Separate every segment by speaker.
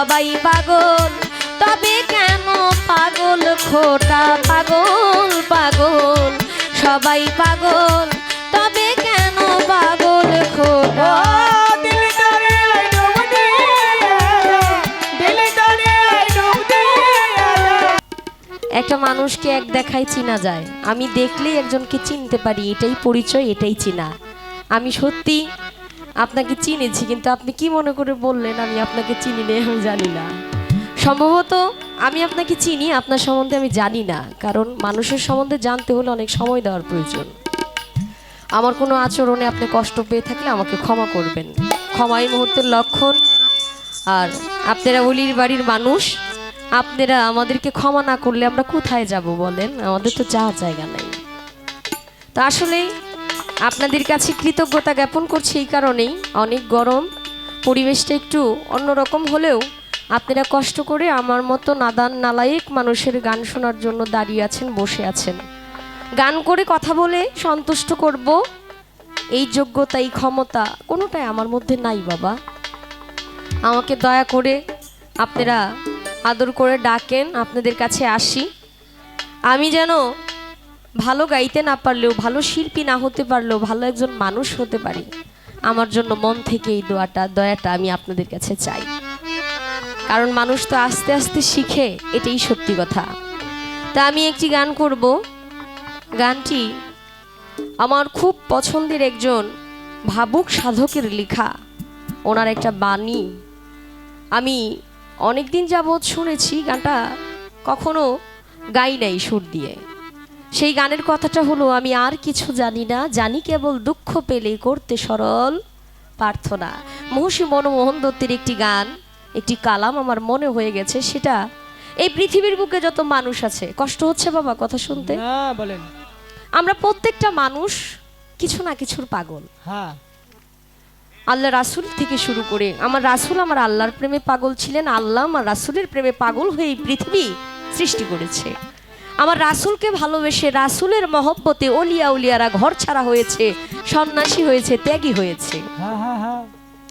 Speaker 1: সবাই পাগল তবে কেন পাগল খোটা পাগল পাগল সবাই পাগল তবে কেন পাগল খোটা একটা মানুষকে এক দেখায় চিনা যায়। আমি দেখলেই একজনকে চিনতে পারি, এটাই পরিচয়, এটাই চিনা। আমি সত্যি আপনাকে চিনেছি, কিন্তু আপনি কি মনে করে বললেন আমি আপনাকে চিনি না? আমি জানি না। সম্ভবত আমি আপনাকে চিনি, আপনার সম্বন্ধে আমি জানি না, কারণ মানুষের সম্বন্ধে জানতে হলে অনেক সময় দেওয়ার প্রয়োজন। আমার কোনো আচরণে আপনি কষ্ট পেয়ে থাকলে আমাকে ক্ষমা করবেন, ক্ষমাই মুহূর্তের লক্ষণ। আর আপনারা অলির বাড়ির মানুষ, আপনারা আমাদেরকে ক্ষমা না করলে আমরা কোথায় যাব বলেন? আমাদের তো যাওয়ার জায়গা নেই। তো আসলে আপনাদের কাছে কৃতজ্ঞতা জ্ঞাপন করছি এই কারণেই, অনেক গরম, পরিবেশটা একটু অন্যরকম হলেও আপনারা কষ্ট করে আমার মতো নাদান নালায়েক মানুষের গান শোনার জন্য দাঁড়িয়ে আছেন, বসে আছেন। গান করে কথা বলে সন্তুষ্ট করব এই যোগ্যতা, এই ক্ষমতা কোনোটাই আমার মধ্যে নাই বাবা। আমাকে দয়া করে আপনারা আদর করে ডাকেন, আপনাদের কাছে আসি। আমি যেন ভালো গাইতে না পারলেও, ভালো শিল্পী না হতে পারলেও ভালো একজন মানুষ হতে পারি, আমার জন্য মন থেকে এই দয়াটা আমি আপনাদের কাছে চাই। কারণ মানুষ তো আস্তে আস্তে শিখে, এটাই সত্যি কথা। তা আমি একটি গান করব। গানটি আমার খুব পছন্দের একজন ভাবুক সাধকের লেখা, ওনার একটা বাণী। আমি অনেক দিন যাবৎ শুনেছি, গানটা কখনো গাই নাই সুর দিয়ে। সেই গানের কথাটা হলো, আমি আর কিছু জানি না, জানি কেবল দুঃখ পেলে করতে সরল প্রার্থনা। মহর্ষি মনমোহন দত্তের একটি গান, একটি কালাম আমার মনে হয়ে গেছে। সেটা এই পৃথিবীর বুকে যত মানুষ আছে, কষ্ট হচ্ছে বাবা কথা শুনতে?
Speaker 2: বলেন।
Speaker 1: আমরা প্রত্যেকটা মানুষ কিছু না কিছুর পাগল।
Speaker 2: হ্যাঁ,
Speaker 1: আল্লাহ রাসূল থেকে শুরু করে, আমার রাসূল আমার আল্লাহর প্রেমে পাগল ছিলেন, আল্লাহ আমার রাসূলের প্রেমে পাগল হয়ে এই পৃথিবী সৃষ্টি করেছে। আমার রাসূলকে ভালোবেসে, রাসূলের মহব্বতে অলিয়া উলিয়ারা ঘর ছাড়া হয়েছে, সন্ন্যাসী হয়েছে, ত্যাগী হয়েছে।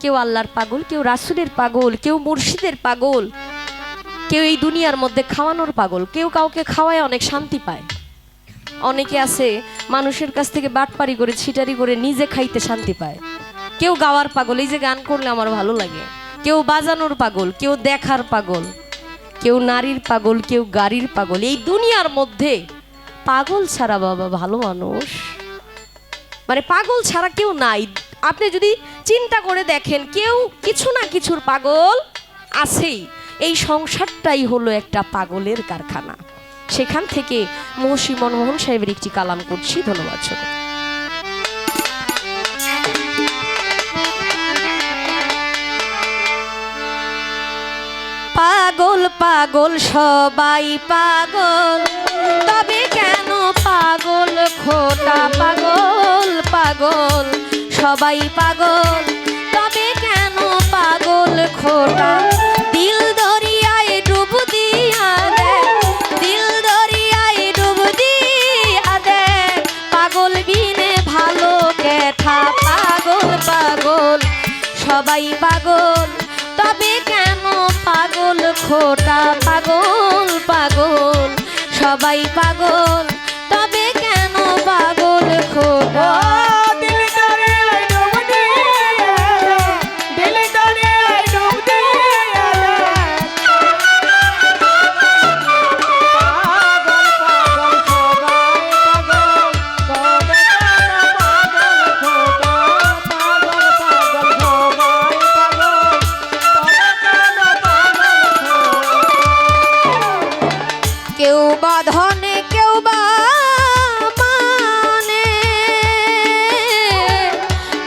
Speaker 1: কেউ আল্লাহর পাগল, কেউ রাসূলের পাগল, কেউ মুর্শিদের পাগল, কেউ এই দুনিয়ার মধ্যে খাওয়ানোর পাগল, কেউ কাউকে খাওয়ায় অনেক শান্তি পায়। অনেকে আছে মানুষের কাছ থেকে বাটপারি করে, ছিটারি করে নিজে খাইতে শান্তি পায়। কেউ গাওয়ার পাগল, এই যে গান করলে আমার ভালো লাগে। কেউ বাজানোর পাগল, কেউ দেখার পাগল, কেউ নারীর পাগল, কেউ গাড়ির পাগল। এই দুনিয়ার মধ্যে পাগল ছাড়া বাবা ভালো মানুষ, মানে পাগল ছাড়া কেউ নাই। আপনি যদি চিন্তা করে দেখেন, কেউ কিছু না কিছুর পাগল আছেই। এই সংসারটাই হলো একটা পাগলের কারখানা। সেখান থেকে মহর্ষি মনমোহন সাহেবের একটি কালাম করছি। ধন্যবাদ। ছোট পাগল পাগল সবাই পাগল, তবে কেন পাগল খোটা পাগল পাগল সবাই পাগল, তবে কেন পাগল খোটা। দিল দরিয়ায় ডুব দিয়া দে, দিল দরিয়ায় ডুব দিয়া দে, পাগল বিনে ভালো কেঠা। পাগল পাগল সবাই পাগল, তবে কেন পাগল খোটা পাগল পাগল সবাই পাগল, তবে কেন পাগল খোটা। কেউ বা ধনে, কেউ বা মানে,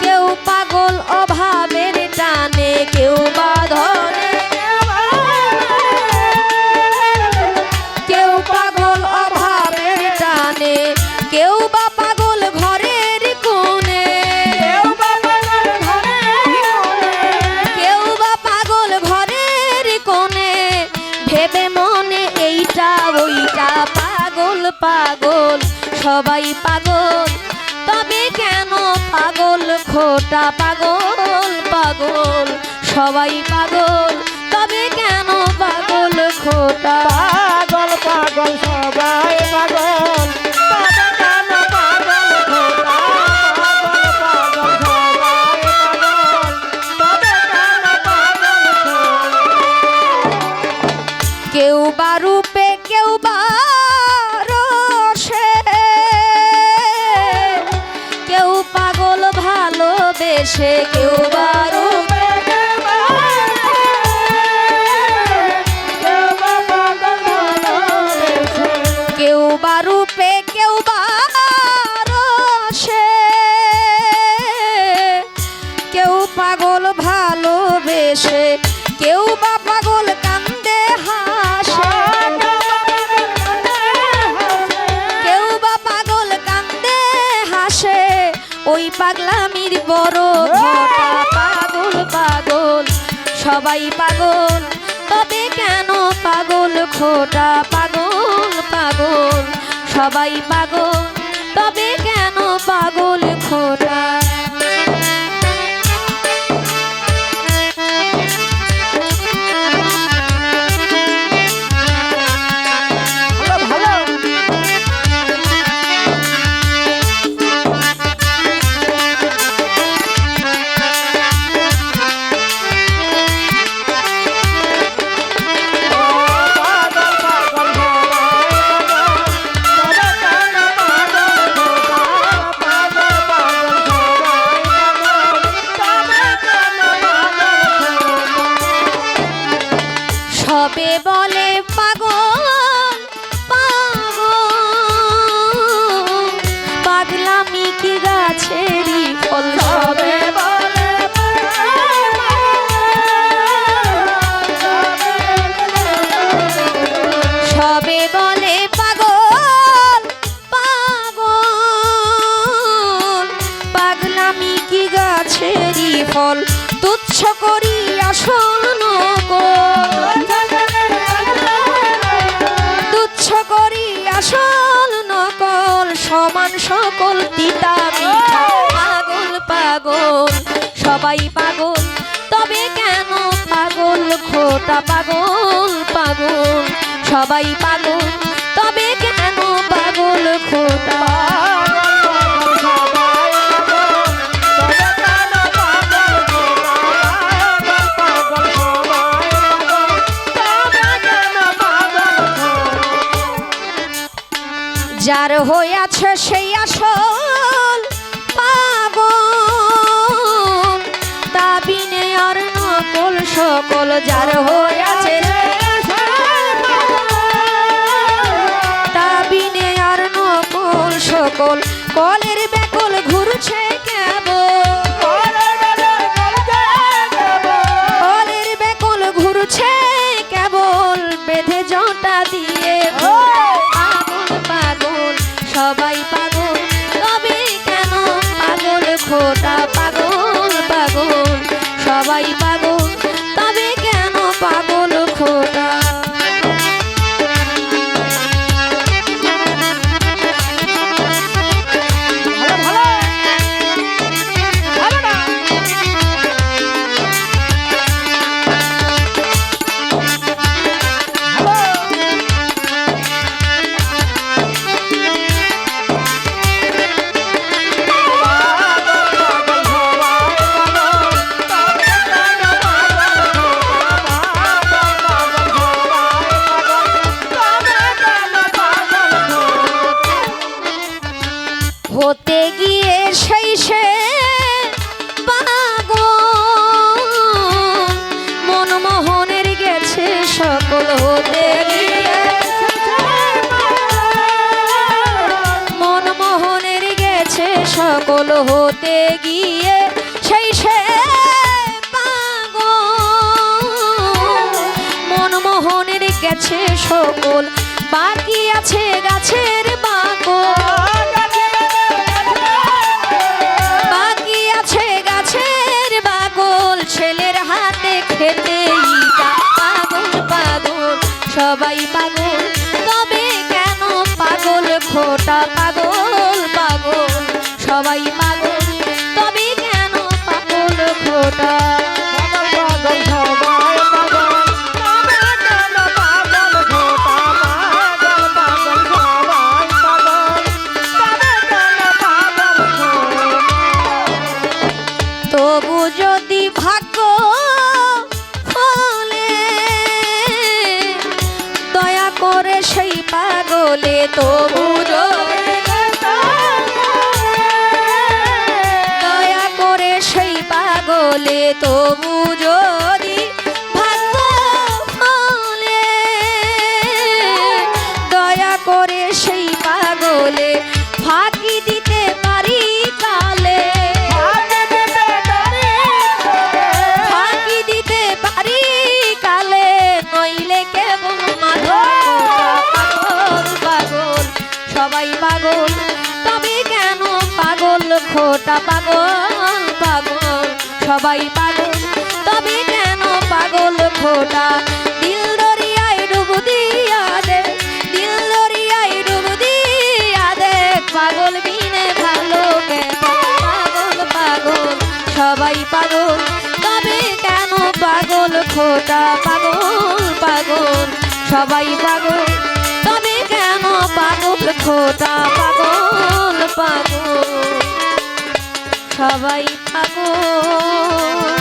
Speaker 1: কেউ পাগল অভাবের টানে। কেউ বা ধনে, কেউ পাগল অভাবের টানে, কেউ বা পাগল ঘরের কোণে, কেউ বা পাগল ঘরের কোণে, ভেবে মনে এইটা ওইটা। পাগল পাগল সবাই পাগল, তবে কেন পাগল খোটা। পাগল পাগল সবাই পাগল, তবে কেন পাগল খোটা
Speaker 2: পাগল পাগল সবাই পাগল তবে কেন পাগল খোটা পাগল পাগল সবাই পাগল তবে কেন পাগল খোটা
Speaker 1: কেউ বা রূপে কেউ বা রসে কেউ পাগল ভালোবেসে কেউ বা রূপে কেউ বা রূপে কেউ বা রসে কেউ পাগল ভালোবেসে কেউ বা পাগল কান্দে হাসে কেউ বা পাগল কান্দে হাসে ওই পাগলামির বড় ঘটা পাগল পাগল সবাই পাগল তবে কেন পাগল খোটা পাগল পাগল সবাই পাগল তবে কেন পাগল খোটা সবে বলে পাগল পাগল পাগলামি কি গাছেরই ফল সবে বলে সবে বলে পাগল পাগল পাগলামি কি গাছেরই ফল তুচ্ছ করি আসল নকল তুচ্ছ করি আসল নকল সমান সকল তিতা মিঠা পাগল পাগল সবাই পাগল তবে কেন পাগল খোটা পাগল পাগল সবাই পাগল তবে কেন পাগল খোটা যার হইয়াছে সেই আসল পাগল তা বিনে আর নকল সকল যার হইয়াছে তা বিনে আর নকল সকল কলের বেকল ঘুরছে কেবল কলের বেকল ঘুরছে কেবল বেঁধে জটা দিয়ে পাগল পাগল সবাই পাগল তবে কেন পাগল খোটা পাগল পাগল সবাই পাগল তবে কেন পাগল খোটা হতে গিয়ে সেই সে পাগল মনমোহনের গেছে সকল হতে গিয়ে মনমোহনের গেছে সকল হতে গিয়ে সেই সে পাগল মনমোহনের গেছে সকল বাকি আছে গাছের বাকল বাকি আছে গাছের বাকল ছেলের হাতে খেতে পাগল পাগল সবাই পাগল তবে কেন পাগল খোটা পাগল পাগল সবাই পাগল তবে কেন পাগল খোটা
Speaker 2: পাগল পাগল সবাই পাগল
Speaker 1: তবু যদি দয়া করে সেই পাগলে তবু যদি ভাগ্য হলে দয়া করে সেই পাগলে ফাঁকি দিতে পারি কালে ফাঁকি দিতে পারি কালে নইলে কেবল পাগল পাগল সবাই পাগল তবে কেন পাগল খোটা পাগল পাগল সবাই পাগল তবে কেন পাগল খোটা দিল দরিয়ায় ডুব দিয়া দে দিল দরিয়ায় ডুব দিয়া দে পাগল বিনে ভালো কেন পাগল পাগল সবাই পাগল তবে কেন পাগল খোটা পাগল পাগল সবাই পাগল তবে কেন পাগল খোটা পাগল পাগল সবাই পাগল